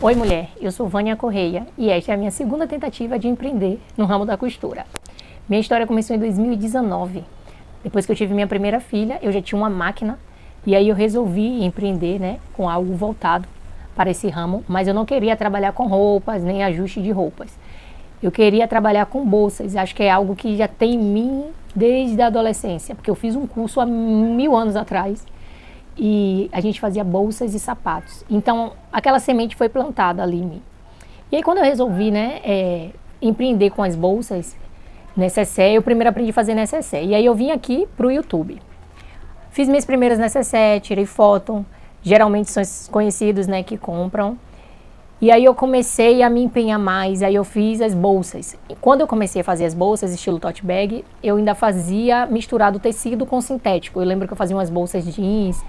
Oi mulher, eu sou Vânia Correia e esta é a minha segunda tentativa de empreender no ramo da costura. Minha história começou em 2019. Depois que eu tive minha primeira filha, eu já tinha uma máquina e aí eu resolvi empreender, né, com algo voltado para esse ramo, mas eu não queria trabalhar com roupas, nem ajuste de roupas. Eu queria trabalhar com bolsas, acho que é algo que já tem em mim desde a adolescência, porque eu fiz um curso há 1000 anos atrás e a gente fazia bolsas e sapatos. Então, aquela semente foi plantada ali em mim. E aí, quando eu resolvi, né, empreender com as bolsas, necessaire, eu primeiro aprendi a fazer necessaire. E aí eu vim aqui para o YouTube. Fiz minhas primeiras necessaire, tirei foto. Geralmente são esses conhecidos, né, que compram. E aí eu comecei a me empenhar mais, aí eu fiz as bolsas. E quando eu comecei a fazer as bolsas, estilo tote bag, eu ainda fazia misturado tecido com sintético. Eu lembro que eu fazia umas bolsas jeans,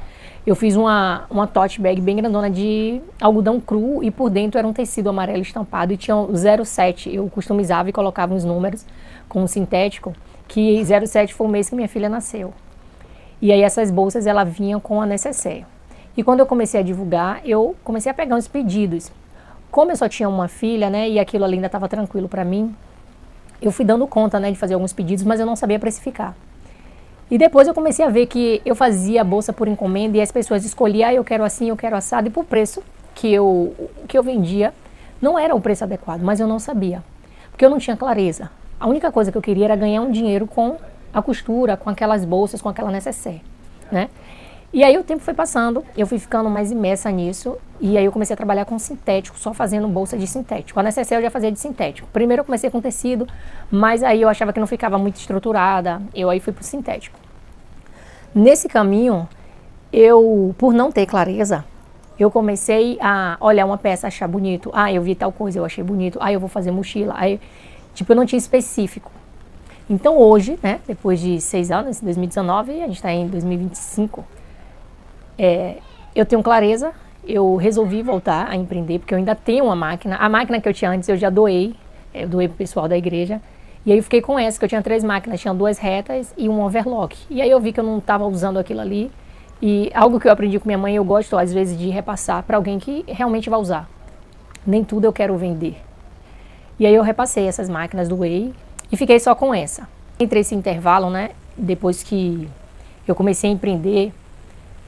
eu fiz uma tote bag bem grandona de algodão cru e por dentro era um tecido amarelo estampado e tinha um 07, eu customizava e colocava uns números com um sintético, que 07 foi o mês que minha filha nasceu. E aí essas bolsas, ela vinham com a necessaire. E quando eu comecei a divulgar, eu comecei a pegar uns pedidos. Como eu só tinha uma filha, né, e aquilo ali ainda estava tranquilo para mim, eu fui dando conta, né, de fazer alguns pedidos, mas eu não sabia precificar. E depois eu comecei a ver que eu fazia a bolsa por encomenda e as pessoas escolhiam, eu quero assim, eu quero assado, e por preço que eu vendia, não era o preço adequado, mas eu não sabia, porque eu não tinha clareza. A única coisa que eu queria era ganhar um dinheiro com a costura, com aquelas bolsas, com aquela necessaire, né? E aí o tempo foi passando, eu fui ficando mais imersa nisso, e aí eu comecei a trabalhar com sintético, só fazendo bolsa de sintético. A necessaire eu já fazia de sintético. Primeiro eu comecei com tecido, mas aí eu achava que não ficava muito estruturada, eu aí fui pro sintético. Nesse caminho, eu, por não ter clareza, eu comecei a olhar uma peça, achar bonito. Ah, eu vi tal coisa, eu achei bonito. Ah, eu vou fazer mochila. Aí, tipo, eu não tinha específico. Então hoje, né, depois de 6 anos, em 2019, a gente está em 2025, eu tenho clareza, eu resolvi voltar a empreender, porque eu ainda tenho uma máquina. A máquina que eu tinha antes eu já doei, eu doei pro pessoal da igreja. E aí eu fiquei com essa, que eu tinha 3 máquinas, tinha 2 retas e um overlock. E aí eu vi que eu não estava usando aquilo ali. E algo que eu aprendi com minha mãe, eu gosto às vezes de repassar para alguém que realmente vai usar. Nem tudo eu quero vender. E aí eu repassei essas máquinas, doei e fiquei só com essa. Entre esse intervalo, né, depois que eu comecei a empreender,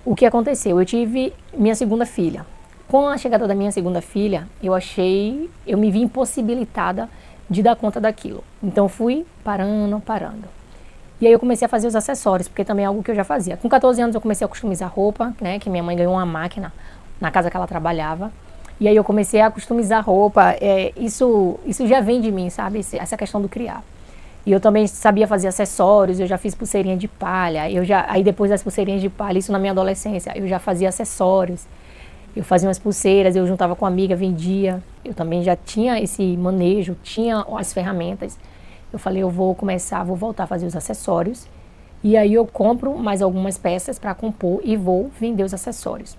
o que aconteceu? Eu tive minha segunda filha. Com a chegada da minha segunda filha, eu me vi impossibilitada de dar conta daquilo. Então fui parando. E aí eu comecei a fazer os acessórios, porque também é algo que eu já fazia. Com 14 anos eu comecei a customizar roupa, né, que minha mãe ganhou uma máquina na casa que ela trabalhava. E aí eu comecei a customizar roupa, isso já vem de mim, sabe, essa questão do criar. E eu também sabia fazer acessórios, eu já fiz pulseirinha de palha, aí depois das pulseirinhas de palha, isso na minha adolescência, eu já fazia acessórios. Eu fazia umas pulseiras, eu juntava com uma amiga, vendia. Eu também já tinha esse manejo, tinha as ferramentas. Eu falei, eu vou voltar a fazer os acessórios. E aí eu compro mais algumas peças para compor e vou vender os acessórios.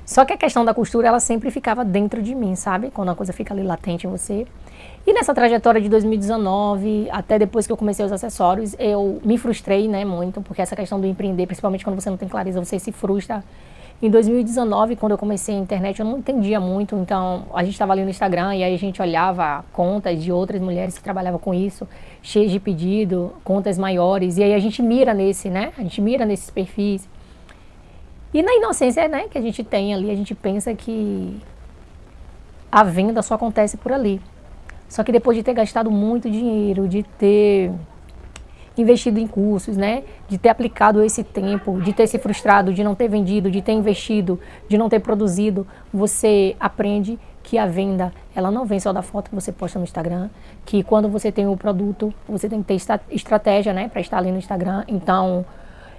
Só que a questão da costura, ela sempre ficava dentro de mim, sabe? Quando a coisa fica ali latente em você. E nessa trajetória de 2019, até depois que eu comecei os acessórios, eu me frustrei, né, muito, porque essa questão do empreender, principalmente quando você não tem clareza, você se frustra. Em 2019, quando eu comecei a internet, eu não entendia muito, então a gente estava ali no Instagram e aí a gente olhava contas de outras mulheres que trabalhavam com isso, cheias de pedido, contas maiores, e aí a gente mira nesse, né? A gente mira nesses perfis. E na inocência, né, que a gente tem ali, a gente pensa que a venda só acontece por ali. Só que depois de ter gastado muito dinheiro, de ter investido em cursos, né, de ter aplicado esse tempo, de ter se frustrado, de não ter vendido, de ter investido, de não ter produzido, você aprende que a venda, ela não vem só da foto que você posta no Instagram, que quando você tem o produto, você tem que ter estratégia, né, para estar ali no Instagram. Então,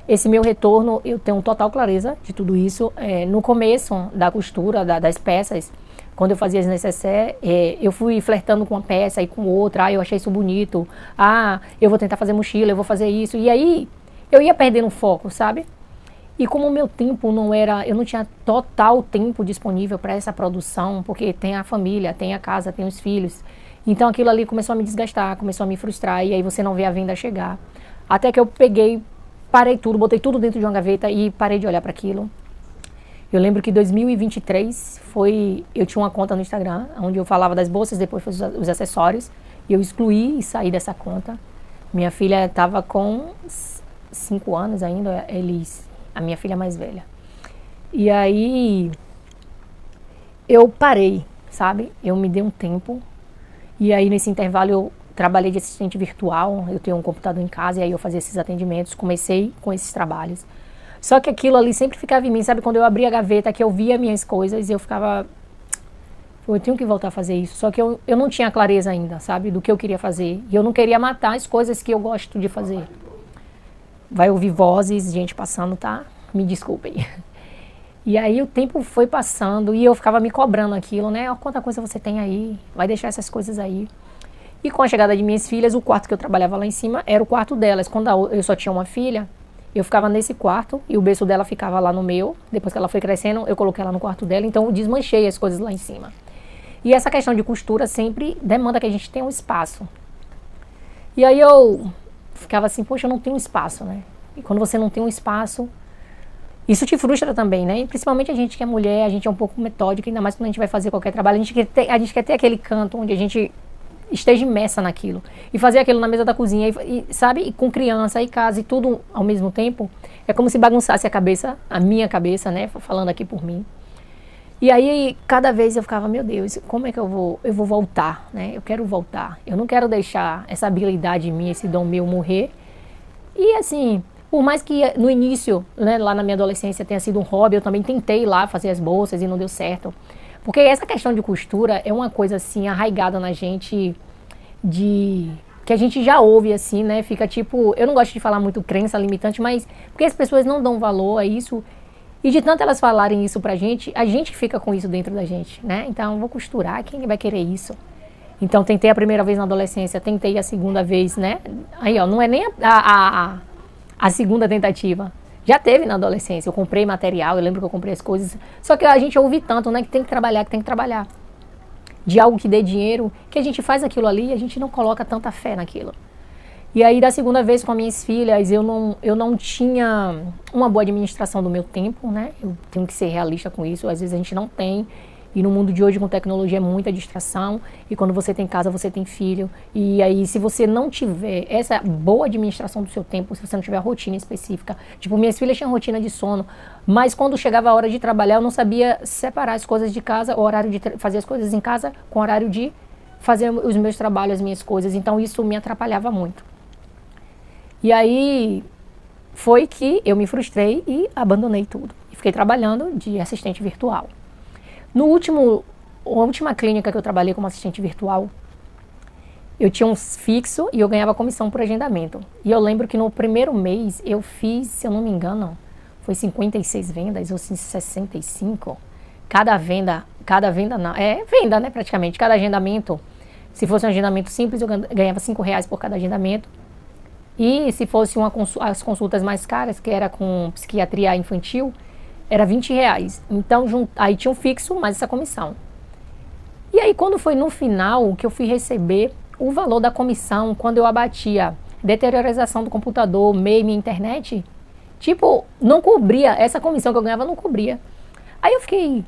esse meu retorno, eu tenho total clareza de tudo isso. No começo da costura, das peças, quando eu fazia as necessaire, eu fui flertando com uma peça e com outra. Eu achei isso bonito. Eu vou tentar fazer mochila, eu vou fazer isso. E aí, eu ia perdendo o foco, sabe? E como o meu tempo eu não tinha total tempo disponível para essa produção, porque tem a família, tem a casa, tem os filhos. Então aquilo ali começou a me desgastar, começou a me frustrar, e aí você não vê a venda chegar. Até que eu parei tudo, botei tudo dentro de uma gaveta e parei de olhar para aquilo. Eu lembro que 2023 eu tinha uma conta no Instagram, onde eu falava das bolsas, depois os acessórios, e eu excluí e saí dessa conta. Minha filha estava com 5 anos ainda, a minha filha mais velha. E aí eu parei, sabe? Eu me dei um tempo. E aí nesse intervalo eu trabalhei de assistente virtual, eu tenho um computador em casa e aí eu fazia esses atendimentos, comecei com esses trabalhos. Só que aquilo ali sempre ficava em mim, sabe? Quando eu abria a gaveta, que eu via minhas coisas, eu ficava... Eu tenho que voltar a fazer isso. Só que eu não tinha clareza ainda, sabe? Do que eu queria fazer. E eu não queria matar as coisas que eu gosto de fazer. Vai ouvir vozes, gente passando, tá? Me desculpem. E aí o tempo foi passando e eu ficava me cobrando aquilo, né? Ó, quanta coisa você tem aí, vai deixar essas coisas aí. E com a chegada de minhas filhas, o quarto que eu trabalhava lá em cima era o quarto delas. Quando eu só tinha uma filha, eu ficava nesse quarto e o berço dela ficava lá no meu. Depois que ela foi crescendo, eu coloquei ela no quarto dela, então eu desmanchei as coisas lá em cima. E essa questão de costura sempre demanda que a gente tenha um espaço. E aí eu ficava assim, poxa, eu não tenho espaço, né? E quando você não tem um espaço, isso te frustra também, né? E principalmente a gente que é mulher, a gente é um pouco metódica, ainda mais quando a gente vai fazer qualquer trabalho. A gente quer ter aquele canto onde a gente esteja imersa naquilo. E fazer aquilo na mesa da cozinha, sabe? E com criança, e casa, e tudo ao mesmo tempo. É como se bagunçasse a minha cabeça, né? Falando aqui por mim. E aí, cada vez eu ficava, meu Deus, como é que eu vou voltar, né? Eu quero voltar. Eu não quero deixar essa habilidade minha, esse dom meu morrer. E assim... Por mais que no início, né, lá na minha adolescência tenha sido um hobby, eu também tentei lá fazer as bolsas e não deu certo. Porque essa questão de costura é uma coisa assim arraigada na gente, que a gente já ouve assim, né? Fica tipo, eu não gosto de falar muito crença limitante, mas porque as pessoas não dão valor a isso. E de tanto elas falarem isso pra gente, a gente fica com isso dentro da gente, né? Então, vou costurar, quem vai querer isso? Então, tentei a primeira vez na adolescência, tentei a segunda vez, né? Aí, ó, não é nem a segunda tentativa. Já teve na adolescência, eu comprei material, eu lembro que eu comprei as coisas. Só que a gente ouve tanto, né, que tem que trabalhar. De algo que dê dinheiro, que a gente faz aquilo ali e a gente não coloca tanta fé naquilo. E aí, da segunda vez com as minhas filhas, eu não tinha uma boa administração do meu tempo, né? Eu tenho que ser realista com isso, às vezes a gente não tem. E no mundo de hoje, com tecnologia, é muita distração. E quando você tem casa, você tem filho. E aí, se você não tiver essa boa administração do seu tempo, se você não tiver a rotina específica. Tipo, minhas filhas tinham rotina de sono. Mas quando chegava a hora de trabalhar, eu não sabia separar as coisas de casa, o horário de fazer as coisas em casa, com o horário de fazer os meus trabalhos, as minhas coisas. Então, isso me atrapalhava muito. E aí, foi que eu me frustrei e abandonei tudo. E fiquei trabalhando de assistente virtual. A última clínica que eu trabalhei como assistente virtual, eu tinha um fixo e eu ganhava comissão por agendamento. E eu lembro que no primeiro mês eu fiz, se eu não me engano, foi 56 vendas ou 65. Cada venda não, venda, né, praticamente. Cada agendamento, se fosse um agendamento simples, eu ganhava R$5 por cada agendamento. E se fosse as consultas mais caras, que era com psiquiatria infantil, era R$20. Então, aí tinha um fixo, mais essa comissão. E aí, quando foi no final que eu fui receber o valor da comissão, quando eu abatia deteriorização do computador, e-mail, minha internet, tipo, não cobria, essa comissão que eu ganhava não cobria. Aí eu fiquei,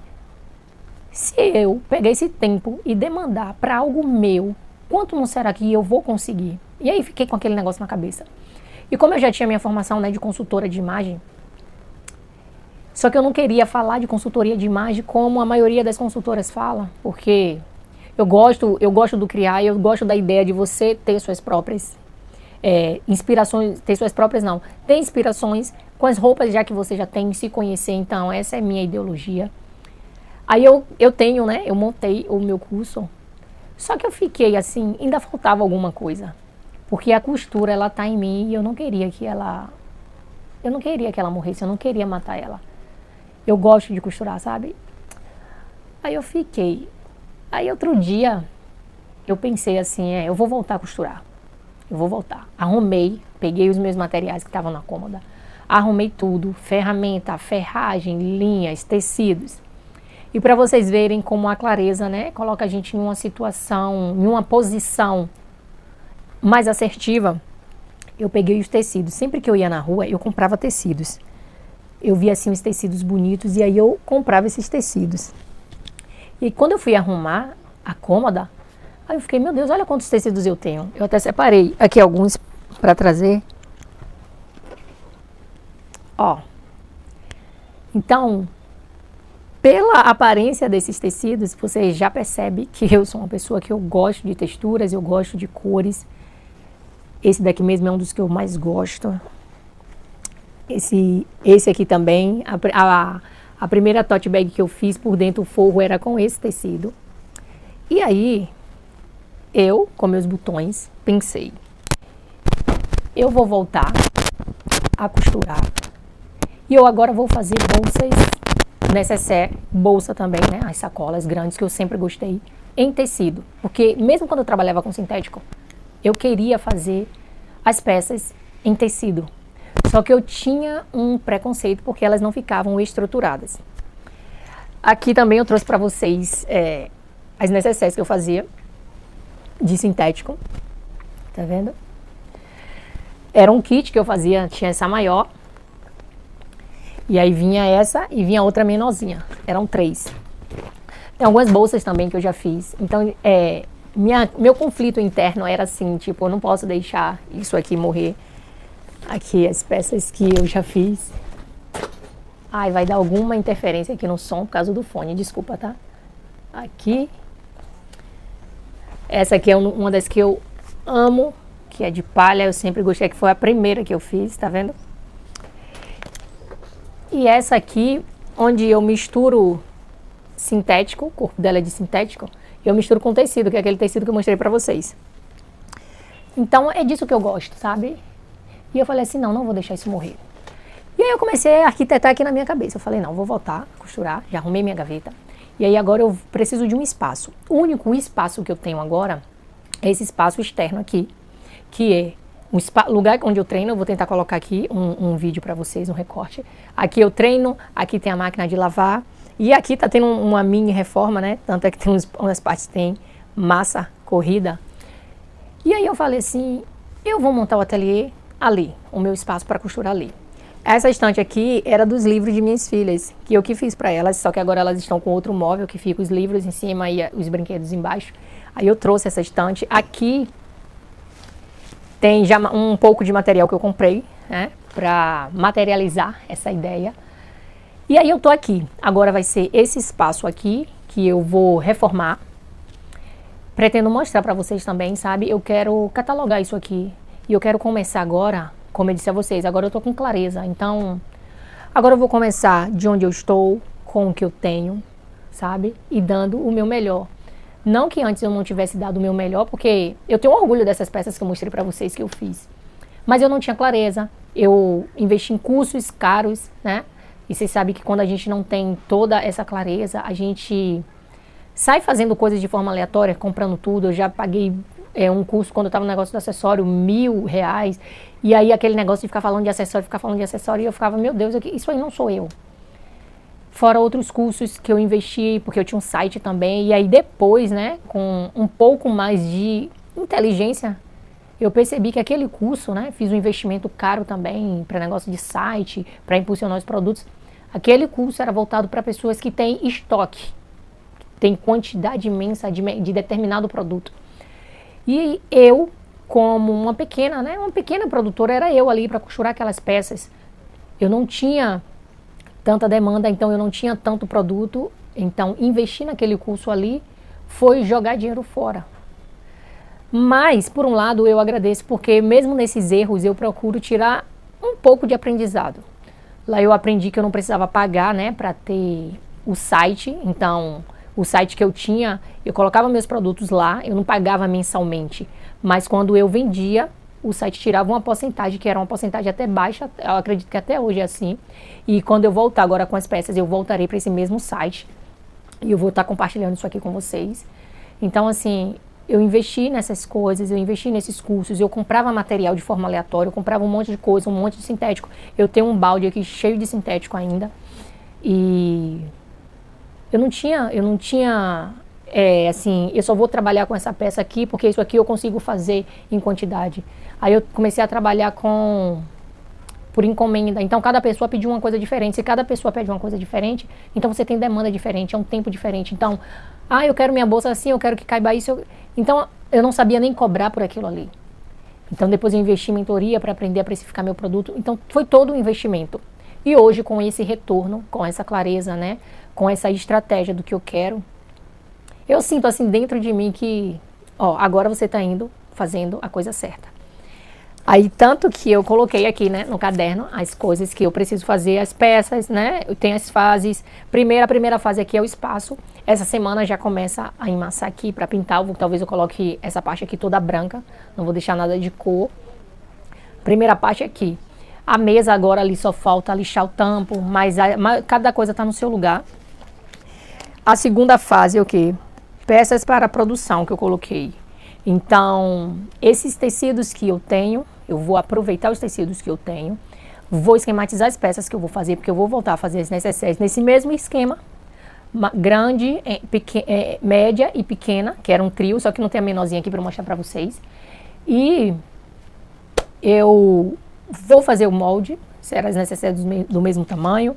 se eu pegar esse tempo e demandar para algo meu, quanto não será que eu vou conseguir? E aí fiquei com aquele negócio na cabeça. E como eu já tinha minha formação, né, de consultora de imagem, só que eu não queria falar de consultoria de imagem como a maioria das consultoras fala, porque eu gosto do criar, eu gosto da ideia de você ter suas próprias inspirações, ter inspirações com as roupas já que você já tem, se conhecer. Então, essa é a minha ideologia. Aí eu tenho, né, eu montei o meu curso, só que eu fiquei assim, ainda faltava alguma coisa, porque a costura, ela tá em mim e eu não queria que ela morresse, eu não queria matar ela. Eu gosto de costurar, sabe? Aí eu fiquei. Aí outro dia, eu pensei assim, eu vou voltar a costurar. Eu vou voltar. Arrumei, peguei os meus materiais que estavam na cômoda. Arrumei tudo, ferramenta, ferragem, linhas, tecidos. E para vocês verem como a clareza, né, coloca a gente em uma situação, em uma posição mais assertiva, eu peguei os tecidos. Sempre que eu ia na rua, eu comprava tecidos. eu via assim os tecidos bonitos e aí eu comprava esses tecidos. E quando eu fui arrumar a cômoda, aí eu fiquei, meu Deus, olha quantos tecidos eu tenho. Eu até separei aqui alguns para trazer. Ó. Então, pela aparência desses tecidos, você já percebe que eu sou uma pessoa que eu gosto de texturas, eu gosto de cores. Esse daqui mesmo é um dos que eu mais gosto. Esse aqui também, a primeira tote bag que eu fiz por dentro, o forro era com esse tecido. E aí, eu, com meus botões, pensei, eu vou voltar a costurar. E eu agora vou fazer bolsas, necessaire, bolsa também, né? As sacolas grandes que eu sempre gostei, em tecido. Porque mesmo quando eu trabalhava com sintético, eu queria fazer as peças em tecido. Só que eu tinha um preconceito porque elas não ficavam estruturadas. Aqui também eu trouxe para vocês as necessaires que eu fazia de sintético. Tá vendo? Era um kit que eu fazia, tinha essa maior. E aí vinha essa e vinha outra menorzinha. Eram 3. Tem algumas bolsas também que eu já fiz. Então, meu conflito interno era assim, tipo, eu não posso deixar isso aqui morrer. Aqui as peças que eu já fiz. Ai, vai dar alguma interferência aqui no som por causa do fone, desculpa, tá? Aqui. Essa aqui é uma das que eu amo, que é de palha, eu sempre gostei, que foi a primeira que eu fiz, tá vendo? E essa aqui, onde eu misturo sintético, o corpo dela é de sintético, eu misturo com tecido, que é aquele tecido que eu mostrei pra vocês. Então é disso que eu gosto, sabe? E eu falei assim, não vou deixar isso morrer. E aí eu comecei a arquitetar aqui na minha cabeça. Eu falei, não, vou voltar a costurar, já arrumei minha gaveta. E aí agora eu preciso de um espaço. O único espaço que eu tenho agora é esse espaço externo aqui, que é um lugar onde eu treino. Eu vou tentar colocar aqui um vídeo para vocês, um recorte. Aqui eu treino, aqui tem a máquina de lavar. E aqui tá tendo uma mini reforma, né? Tanto é que tem umas partes que tem massa corrida. E aí eu falei assim, eu vou montar o ateliê ali, o meu espaço para costurar ali. Essa estante aqui era dos livros de minhas filhas, que eu que fiz para elas, só que agora elas estão com outro móvel que fica os livros em cima e os brinquedos embaixo. Aí eu trouxe essa estante. Aqui tem já um pouco de material que eu comprei, né, para materializar essa ideia. E aí eu tô aqui. Agora vai ser esse espaço aqui que eu vou reformar. Pretendo mostrar para vocês também, sabe? Eu quero catalogar isso aqui. E eu quero começar agora, como eu disse a vocês, agora eu tô com clareza. Então, agora eu vou começar de onde eu estou, com o que eu tenho, sabe? E dando o meu melhor. Não que antes eu não tivesse dado o meu melhor, porque eu tenho orgulho dessas peças que eu mostrei pra vocês que eu fiz. Mas eu não tinha clareza. Eu investi em cursos caros, né? E vocês sabem que quando a gente não tem toda essa clareza, a gente sai fazendo coisas de forma aleatória, comprando tudo. Eu já paguei um curso quando eu estava no negócio do acessório, R$1.000. E aí aquele negócio de ficar falando de acessório, e eu ficava, meu Deus, isso aí não sou eu. Fora outros cursos que eu investi, porque eu tinha um site também. E aí depois, né, com um pouco mais de inteligência, eu percebi que aquele curso, né, fiz um investimento caro também para negócio de site, para impulsionar os produtos. Aquele curso era voltado para pessoas que têm estoque, tem quantidade imensa de determinado produto. E eu, como uma pequena produtora, era eu ali para costurar aquelas peças. Eu não tinha tanta demanda, então eu não tinha tanto produto. Então, investir naquele curso ali foi jogar dinheiro fora. Mas, por um lado, eu agradeço, porque mesmo nesses erros, eu procuro tirar um pouco de aprendizado. Lá eu aprendi que eu não precisava pagar, né, para ter o site. Então, o site que eu tinha, eu colocava meus produtos lá, eu não pagava mensalmente. Mas quando eu vendia, o site tirava uma porcentagem, que era uma porcentagem até baixa, eu acredito que até hoje é assim. E quando eu voltar agora com as peças, eu voltarei para esse mesmo site. E eu vou estar compartilhando isso aqui com vocês. Então, assim, eu investi nessas coisas, eu investi nesses cursos, eu comprava material de forma aleatória, eu comprava um monte de coisa, um monte de sintético. Eu tenho um balde aqui cheio de sintético ainda. E eu não tinha assim, eu só vou trabalhar com essa peça aqui, porque isso aqui eu consigo fazer em quantidade. Aí eu comecei a trabalhar com por encomenda. Então, cada pessoa pediu uma coisa diferente. Se cada pessoa pede uma coisa diferente, então você tem demanda diferente, é um tempo diferente. Então, eu quero minha bolsa assim, eu quero que caiba isso. Então, eu não sabia nem cobrar por aquilo ali. Então, depois eu investi em mentoria para aprender a precificar meu produto. Então, foi todo um investimento. E hoje, com esse retorno, com essa clareza, né? Com essa estratégia do que eu quero, eu sinto assim dentro de mim que, agora você está indo fazendo a coisa certa. Aí, tanto que eu coloquei aqui, né, no caderno, as coisas que eu preciso fazer, as peças, né, tem as fases. A primeira fase aqui é o espaço. Essa semana já começa a emassar aqui para pintar. Talvez eu coloque essa parte aqui toda branca, não vou deixar nada de cor. Primeira parte aqui. A mesa agora ali só falta lixar o tampo, mas cada coisa está no seu lugar. A segunda fase é o quê? Peças para produção que eu coloquei. Então, esses tecidos que eu tenho, eu vou aproveitar os tecidos que eu tenho, vou esquematizar as peças que eu vou fazer, porque eu vou voltar a fazer as necessárias nesse mesmo esquema, grande, média e pequena, que era um trio, só que não tem a menorzinha aqui para mostrar para vocês. E eu vou fazer o molde, serão as necessárias do mesmo tamanho,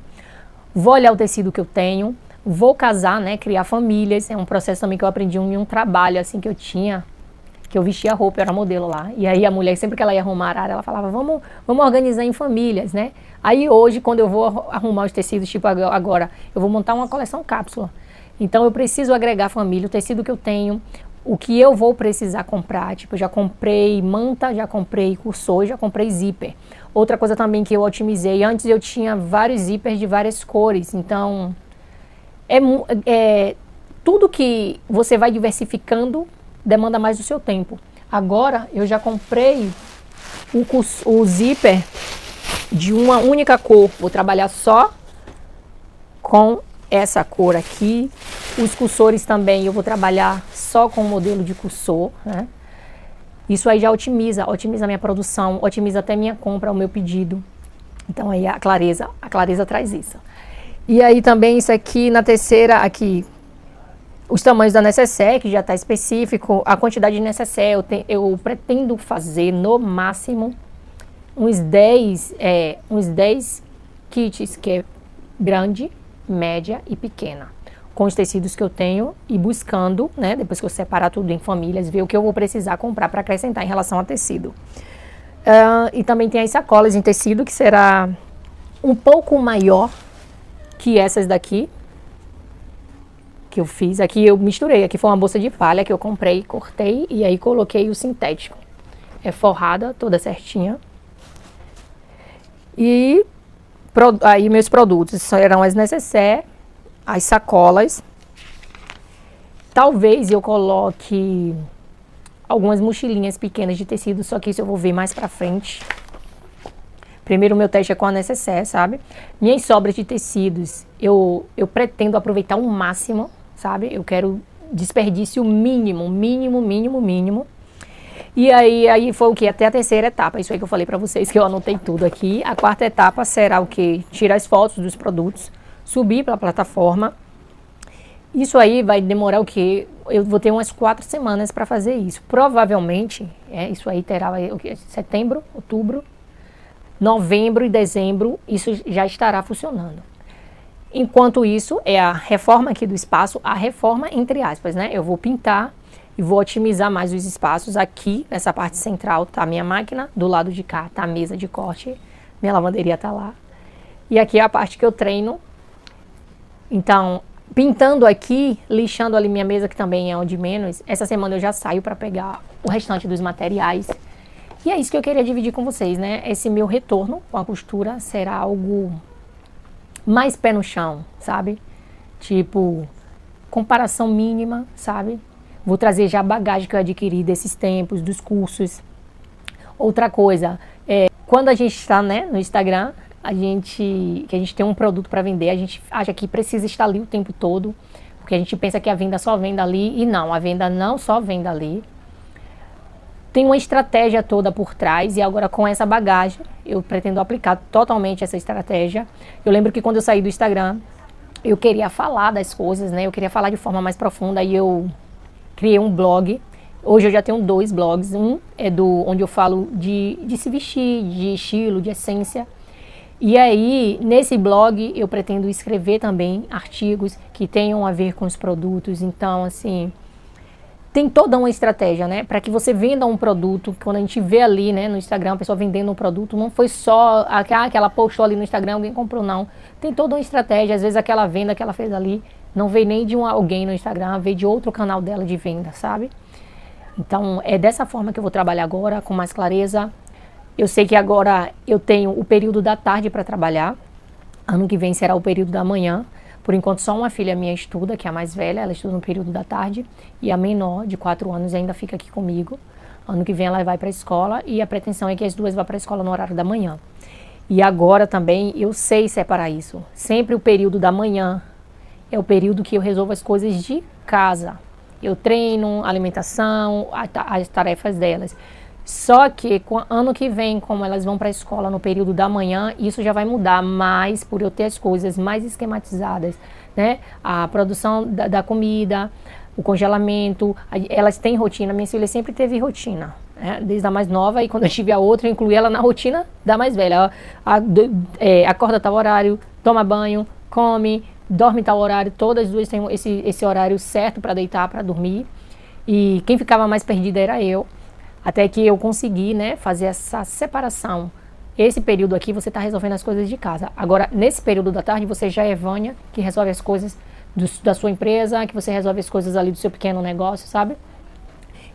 vou olhar o tecido que eu tenho, vou casar, né, criar famílias. É um processo também que eu aprendi em um trabalho assim que eu tinha, que eu vestia roupa, eu era modelo lá. E aí a mulher, sempre que ela ia arrumar a área, ela falava, vamos organizar em famílias, né? Aí hoje, quando eu vou arrumar os tecidos, tipo agora, eu vou montar uma coleção cápsula. Então eu preciso agregar família, o tecido que eu tenho, o que eu vou precisar comprar. Tipo, eu já comprei manta, já comprei cursor, já comprei zíper. Outra coisa também que eu otimizei, antes eu tinha vários zíperes de várias cores. Então, tudo que você vai diversificando demanda mais do seu tempo. Agora, eu já comprei o zíper de uma única cor. Vou trabalhar só com essa cor aqui. Os cursores também, eu vou trabalhar só com o modelo de cursor, né? Isso aí já otimiza a minha produção, otimiza até minha compra, o meu pedido. Então, aí a clareza traz isso. E aí também isso aqui, na terceira, aqui, os tamanhos da necessaire, que já está específico, a quantidade de necessaire, eu pretendo fazer no máximo uns 10 kits, que é grande, média e pequena, com os tecidos que eu tenho e buscando, né, depois que eu separar tudo em famílias, ver o que eu vou precisar comprar para acrescentar em relação a tecido. E também tem as sacolas em tecido, que será um pouco maior que essas daqui, que eu fiz. Aqui eu misturei, aqui foi uma bolsa de palha que eu comprei, cortei e aí coloquei o sintético. É forrada, toda certinha. E aí meus produtos serão as necessaire, as sacolas. Talvez eu coloque algumas mochilinhas pequenas de tecido, só que isso eu vou ver mais pra frente. Primeiro o meu teste é com a necessaire, sabe? Minhas sobras de tecidos, eu pretendo aproveitar o máximo, sabe? Eu quero desperdício mínimo. E aí foi o que? Até a terceira etapa, isso aí que eu falei pra vocês, que eu anotei tudo aqui. A quarta etapa será o que? Tirar as fotos dos produtos, subir para a plataforma. Isso aí vai demorar o quê? Eu vou ter umas 4 semanas para fazer isso. Provavelmente, isso aí terá o quê? Setembro, outubro, novembro e dezembro, isso já estará funcionando. Enquanto isso, é a reforma aqui do espaço, a reforma entre aspas, né? Eu vou pintar e vou otimizar mais os espaços. Aqui, nessa parte central, tá a minha máquina, do lado de cá tá a mesa de corte, minha lavanderia tá lá. E aqui é a parte que eu treino. Então, pintando aqui, lixando ali minha mesa, que também é onde menos, essa semana eu já saio para pegar o restante dos materiais. E é isso que eu queria dividir com vocês, né? Esse meu retorno com a costura será algo mais pé no chão, sabe? Tipo, comparação mínima, sabe? Vou trazer já a bagagem que eu adquiri desses tempos, dos cursos. Outra coisa, quando a gente está, né, no Instagram, que a gente tem um produto para vender, a gente acha que precisa estar ali o tempo todo, porque a gente pensa que a venda só vem dali, e não, a venda não só vem dali. Tem uma estratégia toda por trás, e agora com essa bagagem eu pretendo aplicar totalmente essa estratégia. Eu lembro que quando eu saí do Instagram, eu queria falar das coisas, né? Eu queria falar de forma mais profunda, e eu criei um blog. Hoje eu já tenho 2 blogs. Um é onde eu falo de se vestir, de estilo, de essência. E aí, nesse blog, eu pretendo escrever também artigos que tenham a ver com os produtos. Então, assim, tem toda uma estratégia, né? Para que você venda um produto, quando a gente vê ali, né, no Instagram, a pessoa vendendo um produto, não foi só que ela postou ali no Instagram, alguém comprou, não. Tem toda uma estratégia. Às vezes aquela venda que ela fez ali não veio nem de alguém no Instagram, veio de outro canal dela de venda, sabe? Então, é dessa forma que eu vou trabalhar agora, com mais clareza. Eu sei que agora eu tenho o período da tarde para trabalhar. Ano que vem será o período da manhã. Por enquanto, só uma filha minha estuda, que é a mais velha, ela estuda no período da tarde. E a menor, de 4 anos, ainda fica aqui comigo. Ano que vem ela vai para a escola e a pretensão é que as duas vão para a escola no horário da manhã. E agora também eu sei separar isso. Sempre o período da manhã é o período que eu resolvo as coisas de casa. Eu treino, alimentação, as tarefas delas. Só que ano que vem, como elas vão para a escola no período da manhã, isso já vai mudar mais por eu ter as coisas mais esquematizadas, né? A produção da comida, o congelamento, elas têm rotina. Minha filha sempre teve rotina, né? Desde a mais nova, e quando eu tive a outra, eu incluí ela na rotina da mais velha. Acorda tal horário, toma banho, come, dorme tal horário. Todas as duas têm esse horário certo para deitar, para dormir. E quem ficava mais perdida era eu. Até que eu consegui, né, fazer essa separação. Esse período aqui você está resolvendo as coisas de casa. Agora, nesse período da tarde, você já é Vânia, que resolve as coisas da sua empresa, que você resolve as coisas ali do seu pequeno negócio, sabe?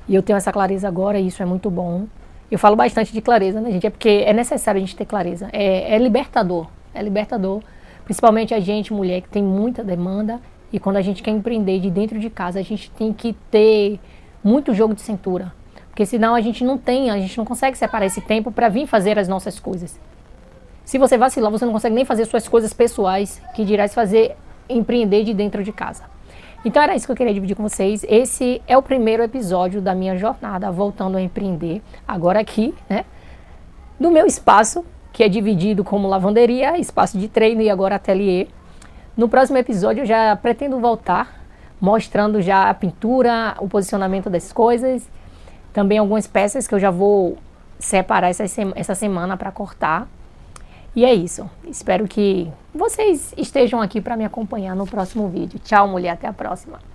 E eu tenho essa clareza agora e isso é muito bom. Eu falo bastante de clareza, né, gente? É porque é necessário a gente ter clareza. É libertador. É libertador. Principalmente a gente, mulher, que tem muita demanda. E quando a gente quer empreender de dentro de casa, a gente tem que ter muito jogo de cintura. Porque senão a gente não consegue separar esse tempo para vir fazer as nossas coisas. Se você vacilar, você não consegue nem fazer suas coisas pessoais, que dirás empreender de dentro de casa. Então era isso que eu queria dividir com vocês. Esse é o primeiro episódio da minha jornada voltando a empreender. Agora aqui, né, no meu espaço, que é dividido como lavanderia, espaço de treino e agora ateliê. No próximo episódio eu já pretendo voltar, mostrando já a pintura, o posicionamento das coisas. Também algumas peças que eu já vou separar essa semana para cortar. E é isso. Espero que vocês estejam aqui para me acompanhar no próximo vídeo. Tchau, mulher. Até a próxima.